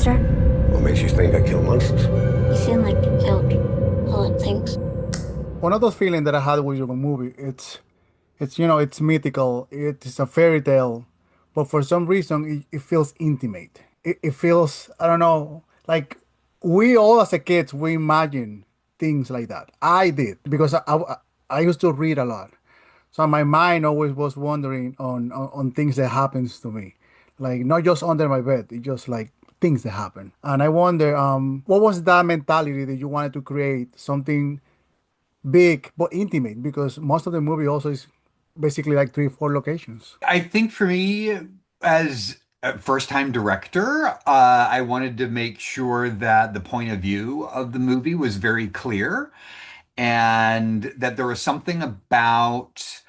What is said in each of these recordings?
monster? What makes you think I kill monsters? You seem like you killed all it thinks. One of those feelings that I had with your movie, it's mythical, it's a fairy tale, but for some reason it feels intimate. It feels, I don't know, like we all as a kids, we imagine things like that. I did because I used to read a lot. So my mind always was wandering on things that happens to me. Like not just under my bed, it's just like things that happen. And I wonder, what was that mentality that you wanted to create something big but intimate? Because most of the movie also is basically like three, four locations. I think for me, as a first-time director, I wanted to make sure that the point of view of the movie was very clear and that there was something about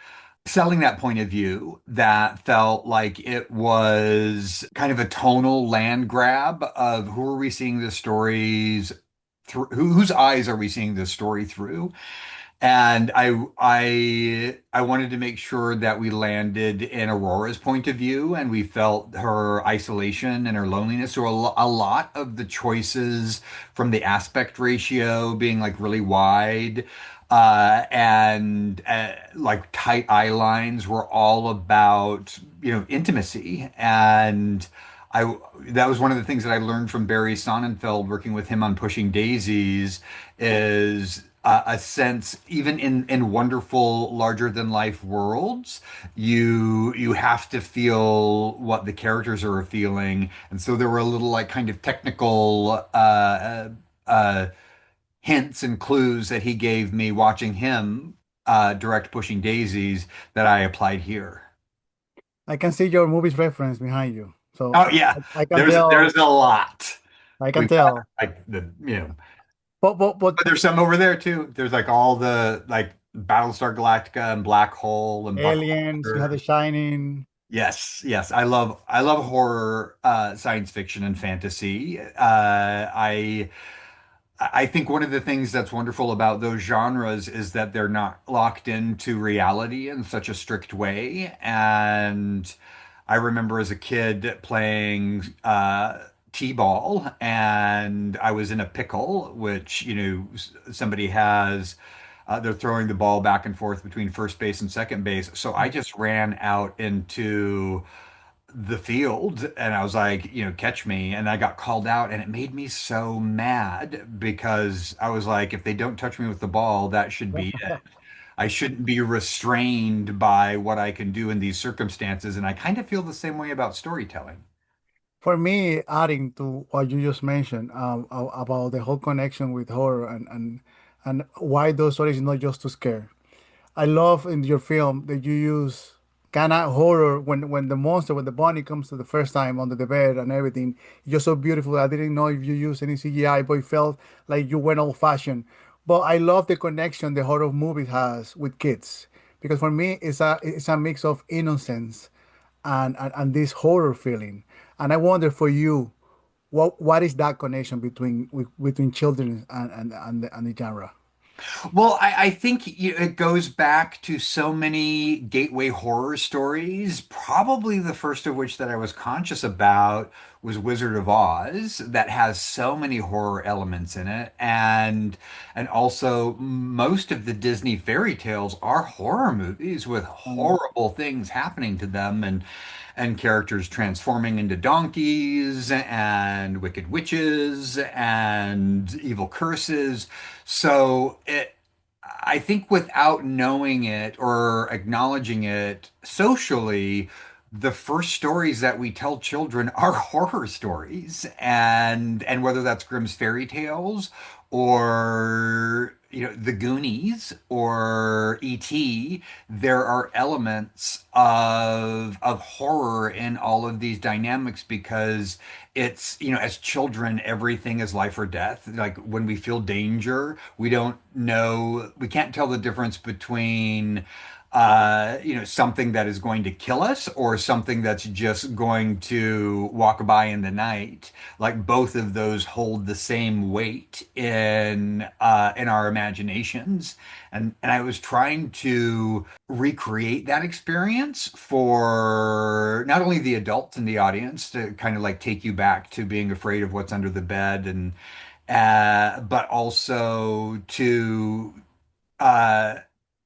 selling that point of view that felt like it was kind of a tonal land grab of who are we seeing the stories through, whose eyes are we seeing this story through? And I wanted to make sure that we landed in Aurora's point of view and we felt her isolation and her loneliness. So a lot of the choices from the aspect ratio being like really wide and like tight eye lines were all about, intimacy. And I that was one of the things that I learned from Barry Sonnenfeld working with him on Pushing Daisies is a sense, even in wonderful, larger than life worlds, you have to feel what the characters are feeling, and so there were a little like kind of technical uh, hints and clues that he gave me watching him direct Pushing Daisies that I applied here. I can see your movie's reference behind you. So Oh yeah, I can there's tell. a lot. I can We've got tell. like But but there's some over there too. There's like all the like Battlestar Galactica and Black Hole and aliens, you have The Buckhorn. Shining. Yes, yes. I love horror, science fiction and fantasy. I think one of the things that's wonderful about those genres is that they're not locked into reality in such a strict way. And I remember as a kid playing t-ball, and I was in a pickle, which, somebody has. They're throwing the ball back and forth between first base and second base. So I just ran out into the field and I was like, catch me. And I got called out and it made me so mad because I was like, if they don't touch me with the ball, that should be it. I shouldn't be restrained by what I can do in these circumstances. And I kind of feel the same way about storytelling. For me, adding to what you just mentioned, about the whole connection with horror and why those stories is not just to scare. I love in your film that you use kind of horror when the monster, when the bunny comes to the first time under the bed and everything. It's just so beautiful. I didn't know if you use any CGI, but it felt like you went old fashioned. But I love the connection the horror movie has with kids because for me it's a mix of innocence and this horror feeling. And I wonder for you, what is that connection between children and the genre? Well, I think it goes back to so many gateway horror stories. Probably the first of which that I was conscious about was Wizard of Oz, that has so many horror elements in it, and also most of the Disney fairy tales are horror movies with horrible things happening to them, and characters transforming into donkeys and wicked witches and evil curses. So I think without knowing it or acknowledging it socially, the first stories that we tell children are horror stories, and whether that's Grimm's fairy tales or the Goonies or E.T., there are elements of horror in all of these dynamics because it's, as children, everything is life or death. Like when we feel danger, we don't know, we can't tell the difference between something that is going to kill us or something that's just going to walk by in the night. Like both of those hold the same weight in our imaginations. And I was trying to recreate that experience for not only the adults in the audience to kind of like take you back to being afraid of what's under the bed and but also to uh,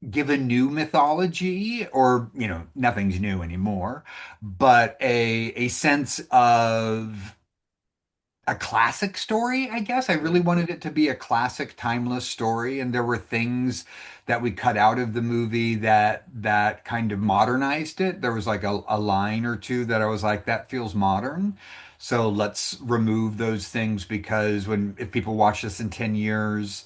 give a new mythology, or nothing's new anymore, but a sense of a classic story, I guess. I really wanted it to be a classic, timeless story, and there were things that we cut out of the movie that kind of modernized it. There was like a line or two that I was like, that feels modern. So let's remove those things because if people watch this in 10 years,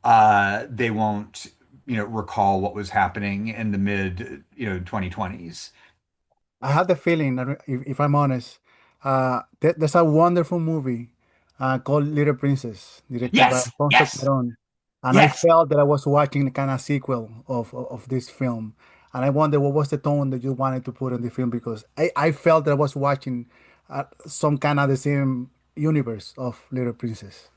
they won't, recall what was happening in the mid, 2020s. I had the feeling that if I'm honest, there's a wonderful movie called Little Princess, directed by Yes, Alfonso yes, Cuarón, and I yes. felt that I was watching the kind of sequel of this film, and I wonder what was the tone that you wanted to put in the film because I felt that I was watching some kind of the same universe of Little Princess.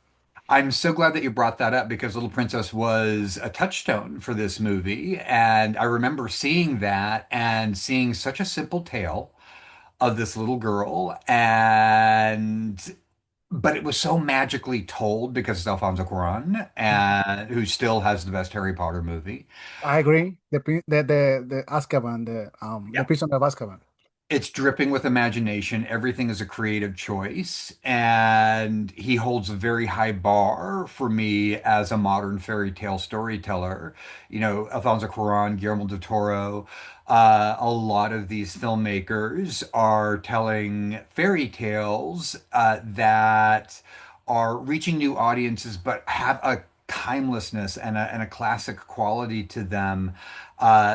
I'm so glad that you brought that up because Little Princess was a touchstone for this movie. And I remember seeing that and seeing such a simple tale of this little girl. But it was so magically told because it's Alfonso Cuarón, and who still has the best Harry Potter movie. I agree. The Azkaban, the Prisoner of Azkaban. It's dripping with imagination. Everything is a creative choice. And he holds a very high bar for me as a modern fairy tale storyteller. Alfonso Cuarón, Guillermo del Toro, a lot of these filmmakers are telling fairy tales that are reaching new audiences, but have a timelessness and a classic quality to them.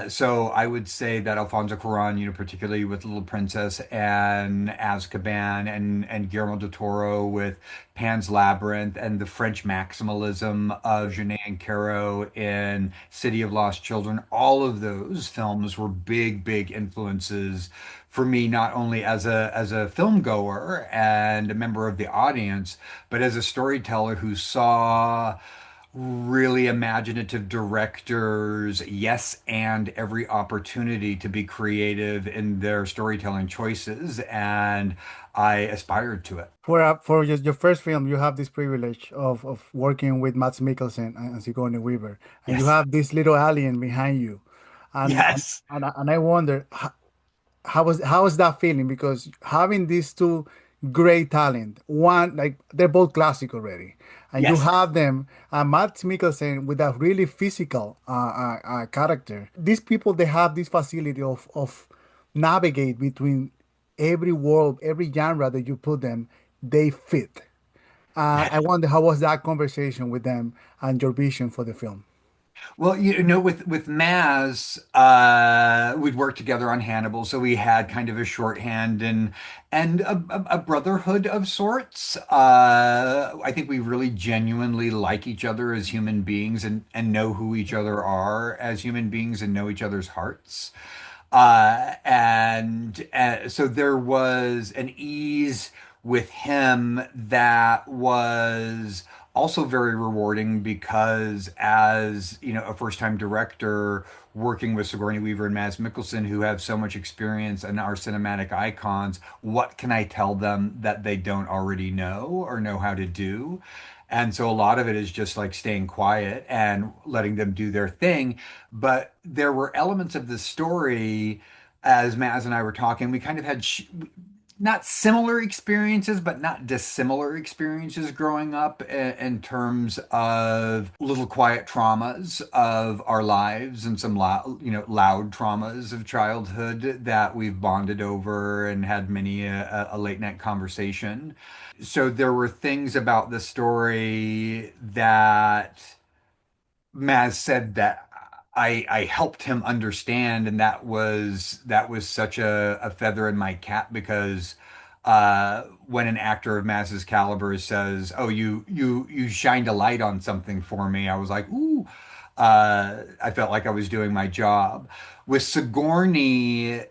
So I would say that Alfonso Cuarón, particularly with Little Princess and Azkaban, and Guillermo del Toro with Pan's Labyrinth, and the French maximalism of Jeunet and Caro in City of Lost Children, all of those films were big, big influences for me, not only as a film goer and a member of the audience, but as a storyteller who saw really imaginative directors, yes, and every opportunity to be creative in their storytelling choices, and I aspired to it. For your first film, you have this privilege of working with Mads Mikkelsen and Sigourney Weaver, and you Yes. have this little alien behind you, Yes. and I wonder how was that feeling because having these two great talent, one like they're both classic already, and you Yes. have them, Mads Mikkelsen with a really physical character. These people they have this facility of navigate between every world, every genre that you put them, they fit. And I wonder how was that conversation with them and your vision for the film. Well, with Maz, we'd worked together on Hannibal, so we had kind of a shorthand and a brotherhood of sorts. I think we really genuinely like each other as human beings and know who each other are as human beings and know each other's hearts. And so there was an ease with him that was also very rewarding because as a first-time director working with Sigourney Weaver and Mads Mikkelsen who have so much experience and are cinematic icons, what can I tell them that they don't already know or know how to do? And so a lot of it is just like staying quiet and letting them do their thing. But there were elements of the story, as Maz and I were talking, we kind of had not similar experiences, but not dissimilar experiences growing up in terms of little quiet traumas of our lives and some loud traumas of childhood that we've bonded over and had many a late night conversation. So there were things about the story that Maz said that I helped him understand, and that was such a feather in my cap because when an actor of Maz's caliber says, "Oh, you shined a light on something for me," I was like, "Ooh." I felt like I was doing my job. With Sigourney,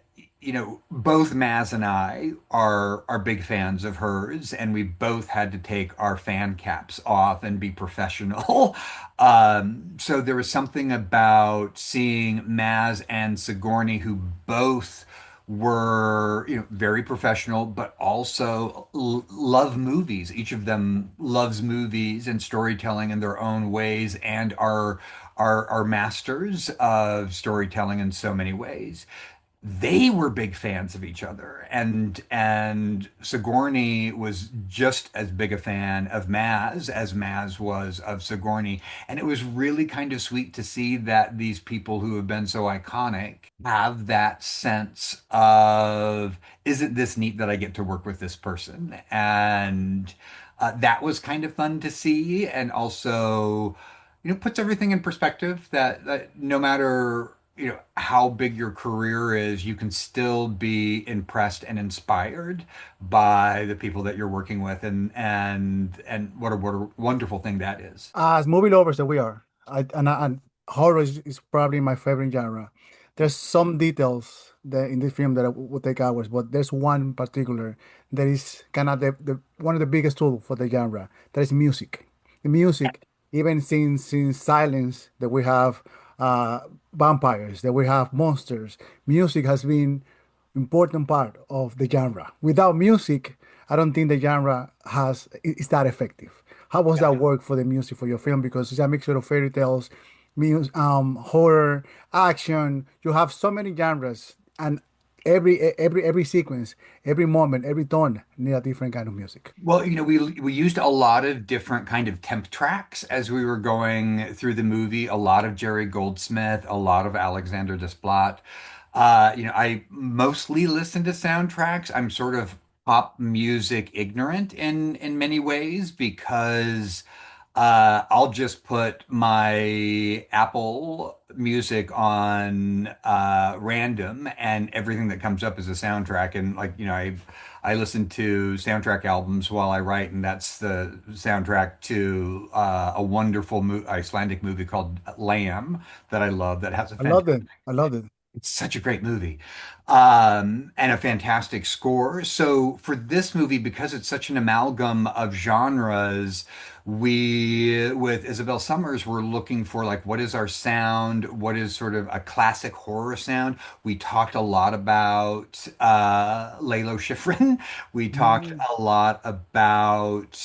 both Maz and I are big fans of hers, and we both had to take our fan caps off and be professional. So there was something about seeing Maz and Sigourney, who both were, very professional, but also love movies. Each of them loves movies and storytelling in their own ways, and are masters of storytelling in so many ways. They were big fans of each other, and Sigourney was just as big a fan of Maz as Maz was of Sigourney, and it was really kind of sweet to see that these people who have been so iconic have that sense of, isn't this neat that I get to work with this person? And that was kind of fun to see, and also, puts everything in perspective that no matter, how big your career is, you can still be impressed and inspired by the people that you're working with, and what a wonderful thing that is. As movie lovers that we are, and horror is probably my favorite genre. There's some details that in this film that would take hours, but there's one in particular that is kind of the one of the biggest tools for the genre. That is music. The music, even since silence, that we have uh, vampires, that we have monsters. Music has been important part of the genre. Without music, I don't think the genre is that effective. How was that work for the music for your film? Because it's a mixture of fairy tales, horror, action. You have so many genres, and every sequence, every moment, every tone need a different kind of music. Well, we used a lot of different kind of temp tracks as we were going through the movie. A lot of Jerry Goldsmith, a lot of Alexander Desplat. I mostly listen to soundtracks. I'm sort of pop music ignorant in many ways because I'll just put my Apple Music on random, and everything that comes up is a soundtrack. And like, I listen to soundtrack albums while I write, and that's the soundtrack to a wonderful Icelandic movie called Lamb that I love, that has a I loved fantastic, it. I loved it. it's such a great movie, and a fantastic score. So for this movie, because it's such an amalgam of genres, we, with Isabel Summers, were looking for, like, what is our sound? What is sort of a classic horror sound? We talked a lot about Lalo Schifrin. We talked Mm. a lot about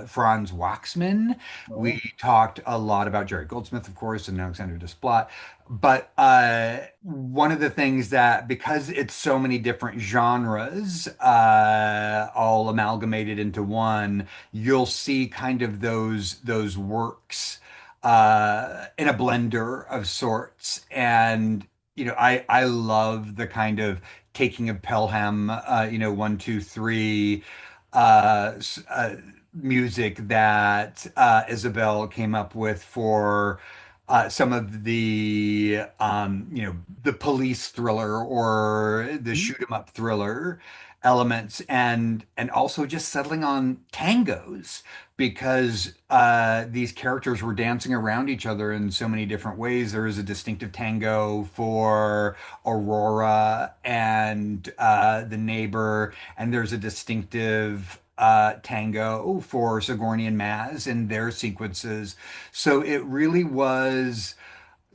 Franz Waxman. Oh. We talked a lot about Jerry Goldsmith, of course, and Alexander Desplat. But one of the things that, because it's so many different genres, all amalgamated into one, you'll see kind of those works in a blender of sorts. And I love the kind of taking of Pelham, 1, 2, 3, music that Isabel came up with for some of the police thriller or the Mm. shoot 'em up thriller elements, and also just settling on tangos because these characters were dancing around each other in so many different ways. There is a distinctive tango for Aurora and the neighbor, and there's a distinctive tango for Sigourney and Maz in their sequences. So it really was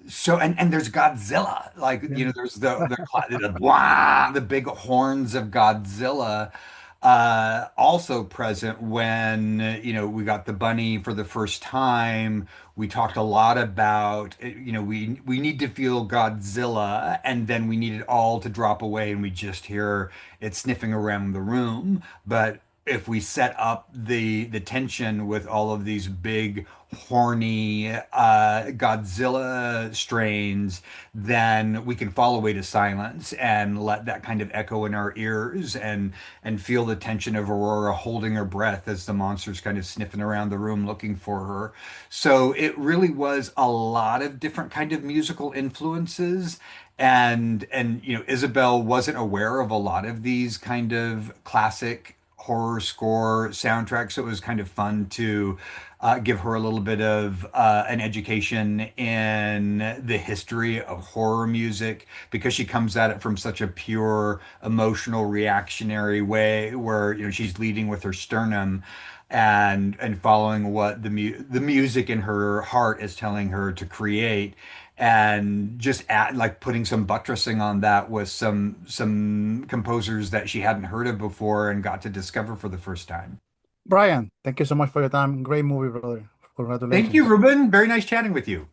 so, and there's Godzilla, like, Yeah. there's the big horns of Godzilla also present when we got the bunny for the first time. We talked a lot about we need to feel Godzilla, and then we need it all to drop away, and we just hear it sniffing around the room. But if we set up the tension with all of these big horny Godzilla strains, then we can fall away to silence and let that kind of echo in our ears, and feel the tension of Aurora holding her breath as the monster's kind of sniffing around the room looking for her. So it really was a lot of different kind of musical influences. And Isabel wasn't aware of a lot of these kind of classic horror score soundtrack. So it was kind of fun to give her a little bit of an education in the history of horror music because she comes at it from such a pure emotional reactionary way where she's leading with her sternum and following what the music in her heart is telling her to create, and just like putting some buttressing on that with some composers that she hadn't heard of before and got to discover for the first time. Brian, thank you so much for your time. Great movie, brother. Thank you, Congratulations. Ruben. Very nice chatting with you.